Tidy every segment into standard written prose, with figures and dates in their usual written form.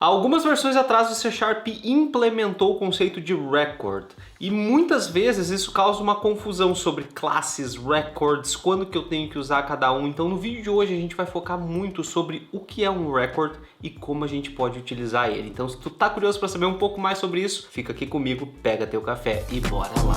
Algumas versões atrás o C# implementou o conceito de record e muitas vezes isso causa uma confusão sobre classes, records, quando que eu tenho que usar cada um. Então no vídeo de hoje a gente vai focar muito sobre o que é um record e como a gente pode utilizar ele. Então se tu tá curioso para saber um pouco mais sobre isso, fica aqui comigo, pega teu café e bora lá!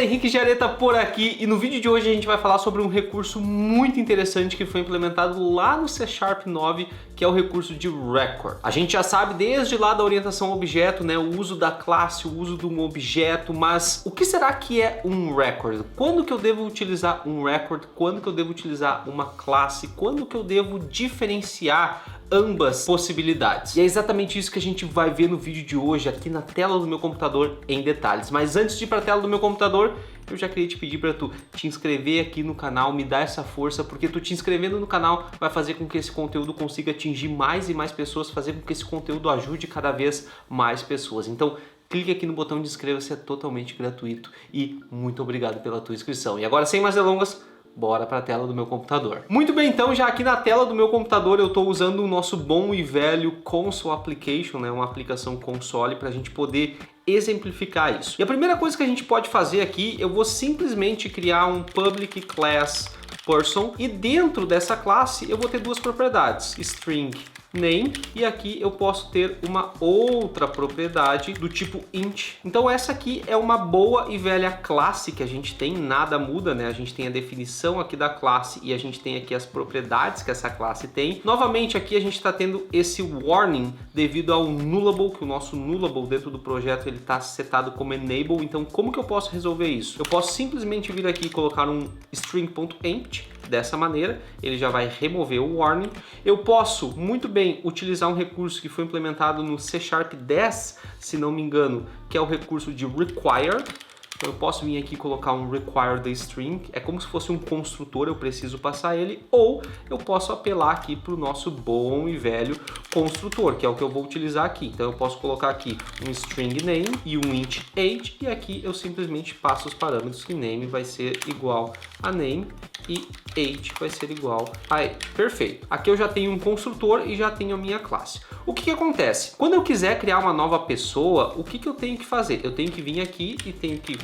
Henrique Jareta por aqui e no vídeo de hoje a gente vai falar sobre um recurso muito interessante que foi implementado lá no C# 9, que é o recurso de record. A gente já sabe desde lá da orientação ao objeto, né, o uso da classe, o uso de um objeto, mas o que será que é um record? Quando que eu devo utilizar um record? Quando que eu devo utilizar uma classe? Quando que eu devo diferenciar ambas possibilidades? E é exatamente isso que a gente vai ver no vídeo de hoje aqui na tela do meu computador em detalhes. Mas antes de ir para a tela do meu computador, eu já queria te pedir para tu te inscrever aqui no canal, me dar essa força, porque tu te inscrevendo no canal vai fazer com que esse conteúdo consiga atingir mais e mais pessoas, fazer com que esse conteúdo ajude cada vez mais pessoas. Então, clique aqui no botão de inscreva-se, é totalmente gratuito e muito obrigado pela tua inscrição. E agora, sem mais delongas, bora para a tela do meu computador. Muito bem, então já aqui na tela do meu computador eu estou usando o nosso bom e velho Console Application, né, uma aplicação console para a gente poder exemplificar isso. E a primeira coisa que a gente pode fazer aqui, eu vou simplesmente criar um public class person e dentro dessa classe eu vou ter duas propriedades, string name, e aqui eu posso ter uma outra propriedade do tipo int. Então essa aqui é uma boa e velha classe que a gente tem, nada muda, né? A gente tem a definição aqui da classe e a gente tem aqui as propriedades que essa classe tem. Novamente aqui a gente está tendo esse warning devido ao nullable, que o nosso nullable dentro do projeto ele está setado como enable. Então como que eu posso resolver isso? Eu posso simplesmente vir aqui e colocar um string.empty. Dessa maneira, ele já vai remover o warning. Eu posso muito bem utilizar um recurso que foi implementado no C# 10, se não me engano, que é o recurso de require. Então eu posso vir aqui e colocar um require the string, é como se fosse um construtor, eu preciso passar ele, ou eu posso apelar aqui para o nosso bom e velho construtor, que é o que eu vou utilizar aqui. Então eu posso colocar aqui um string name e um int age, e aqui eu simplesmente passo os parâmetros que name vai ser igual a name e age vai ser igual a age. Perfeito. Aqui eu já tenho um construtor e já tenho a minha classe. O que acontece? Quando eu quiser criar uma nova pessoa, o que eu tenho que fazer? Eu tenho que vir aqui e tenho que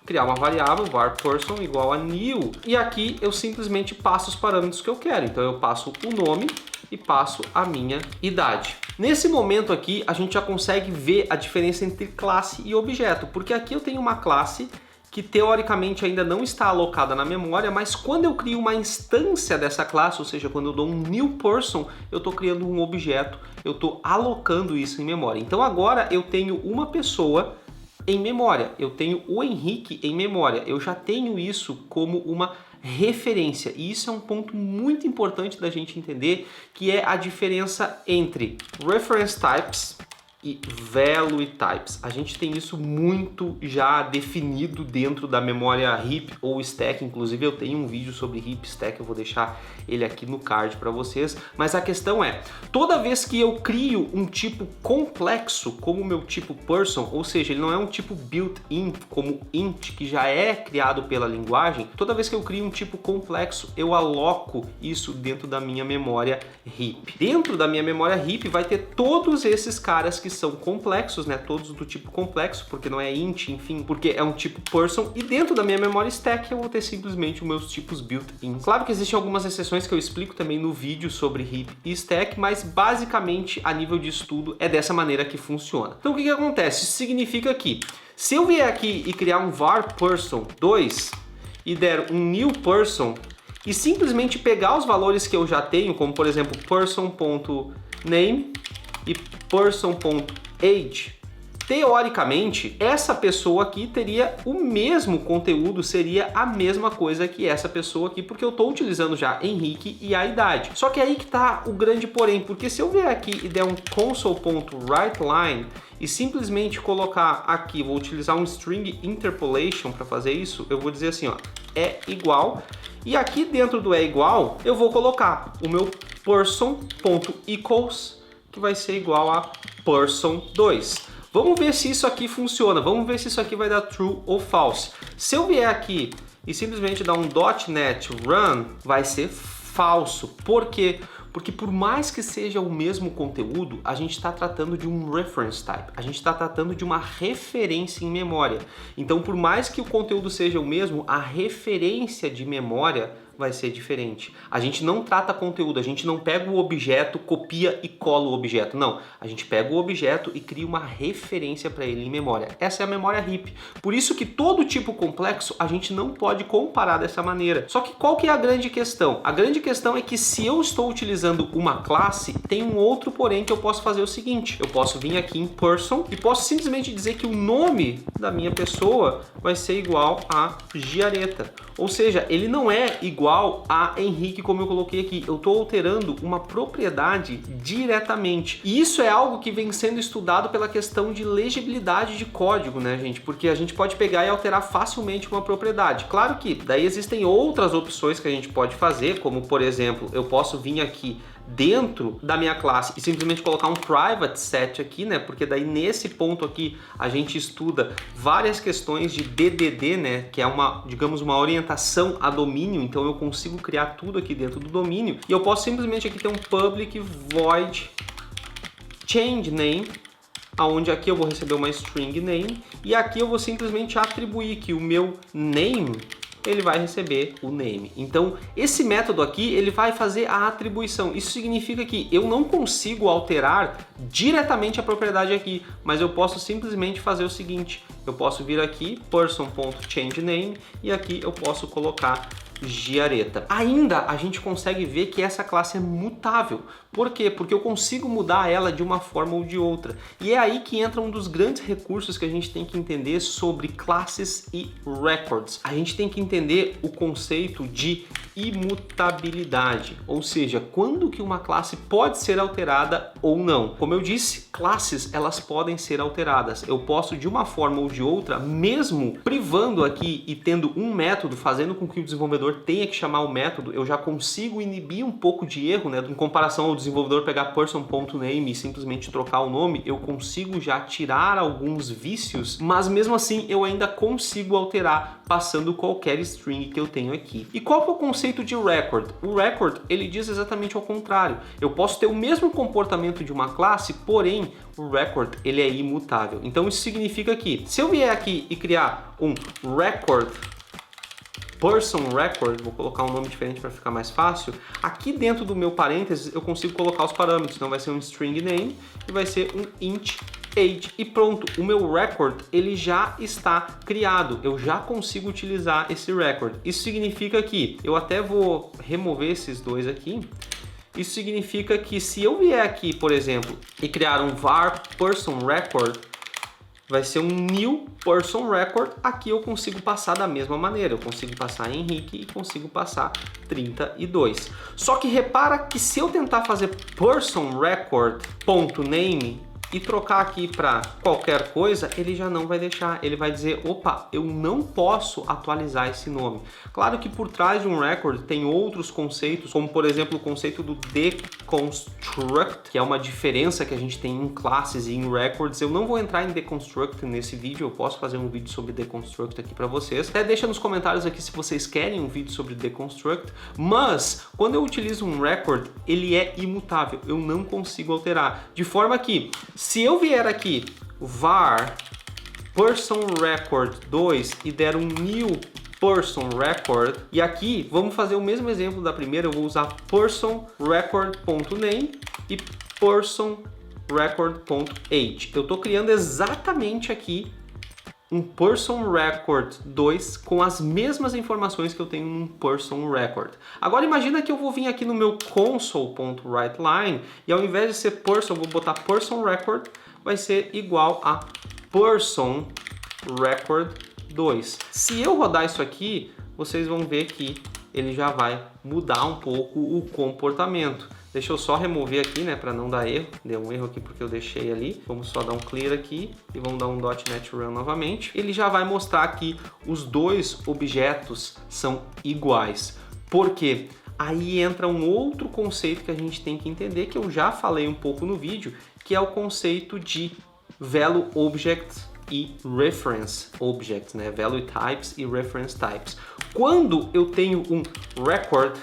criar uma variável var person igual a new, e aqui eu simplesmente passo os parâmetros que eu quero. Então eu passo o nome e passo a minha idade. Nesse momento aqui a gente já consegue ver a diferença entre classe e objeto, porque aqui eu tenho uma classe que teoricamente ainda não está alocada na memória, mas quando eu crio uma instância dessa classe, ou seja, quando eu dou um new person, eu estou criando um objeto, eu estou alocando isso em memória. Então agora eu tenho uma pessoa em memória, eu tenho o Henrique em memória, eu já tenho isso como uma referência, e isso é um ponto muito importante da gente entender, que é a diferença entre reference types e value types. A gente tem isso muito já definido dentro da memória heap ou stack. Inclusive eu tenho um vídeo sobre heap stack, eu vou deixar ele aqui no card para vocês. Mas a questão é, toda vez que eu crio um tipo complexo como o meu tipo person, ou seja, ele não é um tipo built-in como int, que já é criado pela linguagem, toda vez que eu crio um tipo complexo, eu aloco isso dentro da minha memória heap. Dentro da minha memória heap vai ter todos esses caras que são complexos, né? Todos do tipo complexo, porque não é int, enfim, porque é um tipo person, e dentro da minha memória stack eu vou ter simplesmente os meus tipos built-in. Claro que existem algumas exceções que eu explico também no vídeo sobre heap e stack, mas basicamente a nível de estudo é dessa maneira que funciona. Então o que acontece? Isso significa que se eu vier aqui e criar um var person 2 e der um new person e simplesmente pegar os valores que eu já tenho, como por exemplo person.name e person.age, teoricamente essa pessoa aqui teria o mesmo conteúdo, seria a mesma coisa que essa pessoa aqui, porque eu estou utilizando já Henrique e a idade. Só que aí que está o grande porém, porque se eu vier aqui e der um console.writeLine e simplesmente colocar aqui, vou utilizar um string interpolation para fazer isso, eu vou dizer assim, ó, é igual, e aqui dentro do é igual eu vou colocar o meu person.equals, que vai ser igual a person 2. Vamos ver se isso aqui funciona, vamos ver se isso aqui vai dar true ou false. Se eu vier aqui e simplesmente dar um .NET Run, vai ser falso. Por quê? Porque por mais que seja o mesmo conteúdo, a gente está tratando de um reference type, a gente está tratando de uma referência em memória. Então, por mais que o conteúdo seja o mesmo, a referência de memória vai ser diferente. A gente não trata conteúdo, a gente não pega o objeto, copia e cola o objeto. Não, a gente pega o objeto e cria uma referência para ele em memória. Essa é a memória heap. Por isso que todo tipo complexo a gente não pode comparar dessa maneira. Só que qual que é a grande questão? A grande questão é que se eu estou utilizando uma classe, tem um outro porém que eu posso fazer o seguinte. Eu posso vir aqui em person e posso simplesmente dizer que o nome da minha pessoa vai ser igual a Giaretta. Ou seja, ele não é igual a Henrique como eu coloquei aqui. Eu estou alterando uma propriedade diretamente. E isso é algo que vem sendo estudado pela questão de legibilidade de código, né, gente? Porque a gente pode pegar e alterar facilmente uma propriedade. Claro que daí existem outras opções que a gente pode fazer, como por exemplo, eu posso vir aqui dentro da minha classe e simplesmente colocar um private set aqui, né? Porque daí nesse ponto aqui a gente estuda várias questões de DDD, né? Que é uma, digamos, uma orientação a domínio. Então eu consigo criar tudo aqui dentro do domínio e eu posso simplesmente aqui ter um public void change name, aonde aqui eu vou receber uma string name e aqui eu vou simplesmente atribuir que o meu name ele vai receber o name. Então, esse método aqui, ele vai fazer a atribuição. Isso significa que eu não consigo alterar diretamente a propriedade aqui, mas eu posso simplesmente fazer o seguinte. Eu posso vir aqui, person.changeName, e aqui eu posso colocar Giaretta. Ainda a gente consegue ver que essa classe é mutável. Por quê? Porque eu consigo mudar ela de uma forma ou de outra. E é aí que entra um dos grandes recursos que a gente tem que entender sobre classes e records. A gente tem que entender o conceito de imutabilidade, ou seja, quando que uma classe pode ser alterada ou não. Como eu disse, classes elas podem ser alteradas. Eu posso de uma forma ou de outra, mesmo privando aqui e tendo um método, fazendo com que o desenvolvedor tenha que chamar o método, eu já consigo inibir um pouco de erro, né? Em comparação ao desenvolvedor pegar person.name e simplesmente trocar o nome, eu consigo já tirar alguns vícios, mas mesmo assim eu ainda consigo alterar passando qualquer string que eu tenho aqui. E qual que é o conceito de record? O record, ele diz exatamente ao contrário. Eu posso ter o mesmo comportamento de uma classe, porém o record ele é imutável. Então isso significa que se eu vier aqui e criar um record person record, vou colocar um nome diferente para ficar mais fácil, aqui dentro do meu parênteses eu consigo colocar os parâmetros. Então vai ser um string name e vai ser um int age e pronto, o meu record ele já está criado, eu já consigo utilizar esse record. Isso significa que eu até vou remover esses dois aqui. Isso significa que se eu vier aqui, por exemplo, e criar um var person record, vai ser um new person record, aqui eu consigo passar da mesma maneira, eu consigo passar Henrique e consigo passar 32. Só que repara que se eu tentar fazer person record.name e trocar aqui para qualquer coisa, ele já não vai deixar, ele vai dizer, opa, eu não posso atualizar esse nome. Claro que por trás de um record tem outros conceitos, como por exemplo o conceito do deconstruct, que é uma diferença que a gente tem em classes e em records. Eu não vou entrar em deconstruct nesse vídeo, eu posso fazer um vídeo sobre deconstruct aqui para vocês. Até deixa nos comentários aqui se vocês querem um vídeo sobre deconstruct, mas quando eu utilizo um record, ele é imutável, eu não consigo alterar, de forma que se eu vier aqui var person record 2 e der um new person record, e aqui vamos fazer o mesmo exemplo da primeira, eu vou usar person record.name e person record.age. Eu estou criando exatamente aqui um person record 2 com as mesmas informações que eu tenho num person record. Agora imagina que eu vou vir aqui no meu console.writeLine e ao invés de ser person, eu vou botar person record, vai ser igual a person record 2. Se eu rodar isso aqui, vocês vão ver que ele já vai mudar um pouco o comportamento. Deixa eu só remover aqui, né, para não dar erro. Deu um erro aqui porque eu deixei ali. Vamos só dar um clear aqui e vamos dar um .NET Run novamente. Ele já vai mostrar que os dois objetos são iguais. Por quê? Aí entra um outro conceito que a gente tem que entender, que eu já falei um pouco no vídeo, que é o conceito de Value Object e reference objects, né? Value types e reference types. Quando eu tenho um record,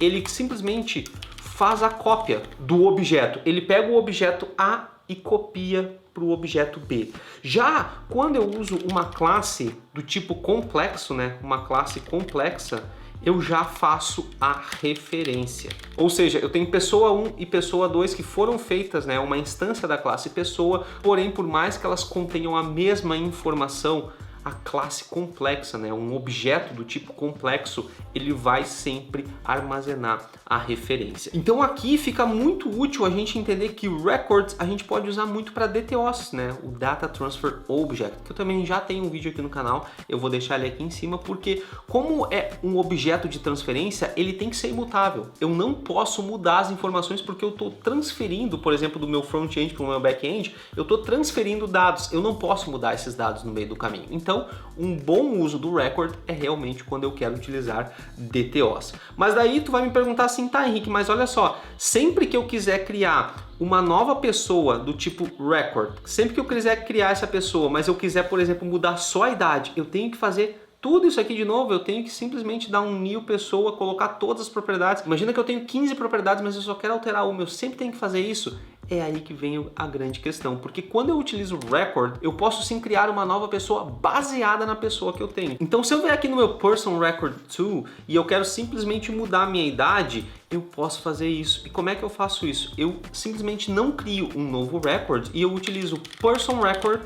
ele simplesmente faz a cópia do objeto. Ele pega o objeto A e copia para o objeto B. Já quando eu uso uma classe do tipo complexo, né? Uma classe complexa, eu já faço a referência. Ou seja, eu tenho pessoa 1 e pessoa 2 que foram feitas, né, uma instância da classe pessoa, porém, por mais que elas contenham a mesma informação, a classe complexa, né, um objeto do tipo complexo, ele vai sempre armazenar a referência. Então aqui fica muito útil a gente entender que o records a gente pode usar muito para DTOs, né, o Data Transfer Object, que eu também já tenho um vídeo aqui no canal, eu vou deixar ele aqui em cima, porque como é um objeto de transferência, ele tem que ser imutável. Eu não posso mudar as informações porque eu estou transferindo, por exemplo, do meu front-end para o meu back-end, eu estou transferindo dados, eu não posso mudar esses dados no meio do caminho. Então, um bom uso do record é realmente quando eu quero utilizar DTOs. Mas daí tu vai me perguntar assim, tá, Henrique, mas olha só, sempre que eu quiser criar uma nova pessoa do tipo record, sempre que eu quiser criar essa pessoa, mas eu quiser, por exemplo, mudar só a idade, eu tenho que fazer tudo isso aqui de novo, eu tenho que simplesmente dar um new pessoa, colocar todas as propriedades. Imagina que eu tenho 15 propriedades, mas eu só quero alterar uma, eu sempre tenho que fazer isso. É aí que vem a grande questão, porque quando eu utilizo record, eu posso sim criar uma nova pessoa baseada na pessoa que eu tenho. Então se eu vier aqui no meu person record 2 e eu quero simplesmente mudar a minha idade, eu posso fazer isso. E como é que eu faço isso? Eu simplesmente não crio um novo record e eu utilizo person record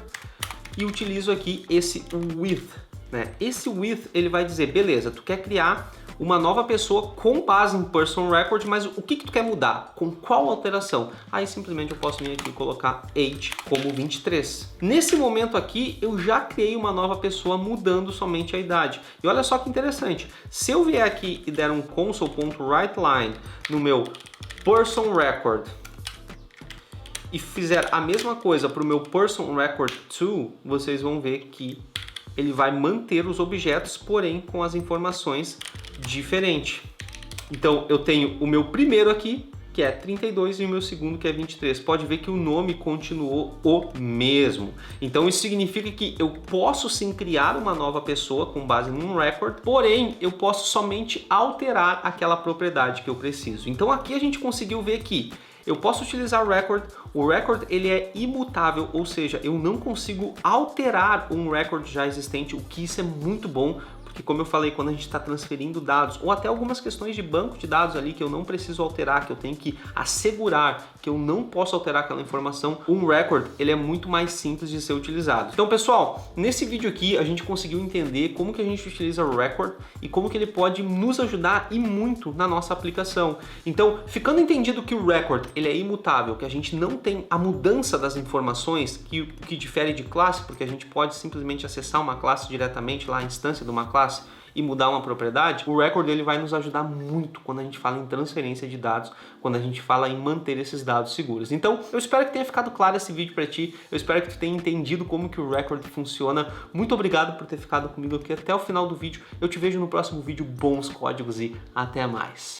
e utilizo aqui esse with. Né? Esse with, ele vai dizer, beleza, tu quer criar uma nova pessoa com base em person record, mas o que tu quer mudar? Com qual alteração? Aí simplesmente eu posso vir aqui e colocar age como 23. Nesse momento aqui, eu já criei uma nova pessoa mudando somente a idade. E olha só que interessante, se eu vier aqui e der um console.writeLine no meu person record e fizer a mesma coisa para o meu person record 2, vocês vão ver que ele vai manter os objetos, porém com as informações diferentes. Então eu tenho o meu primeiro aqui, que é 32, e o meu segundo, que é 23. Pode ver que o nome continuou o mesmo. Então isso significa que eu posso sim criar uma nova pessoa com base num record, porém eu posso somente alterar aquela propriedade que eu preciso. Então aqui a gente conseguiu ver que eu posso utilizar o record ele é imutável, ou seja, eu não consigo alterar um record já existente, o que isso é muito bom, porque como eu falei, quando a gente está transferindo dados, ou até algumas questões de banco de dados ali que eu não preciso alterar, que eu tenho que assegurar que eu não posso alterar aquela informação, um record ele é muito mais simples de ser utilizado. Então pessoal, nesse vídeo aqui a gente conseguiu entender como que a gente utiliza o record e como que ele pode nos ajudar e muito na nossa aplicação. Então, ficando entendido que o record ele é imutável, que a gente não tem a mudança das informações, que difere de classe, porque a gente pode simplesmente acessar uma classe diretamente lá, a instância de uma classe, e mudar uma propriedade, o record ele vai nos ajudar muito quando a gente fala em transferência de dados, quando a gente fala em manter esses dados seguros. Então, eu espero que tenha ficado claro esse vídeo para ti, eu espero que tu tenha entendido como que o record funciona. Muito obrigado por ter ficado comigo aqui até o final do vídeo. Eu te vejo no próximo vídeo. Bons códigos e até mais!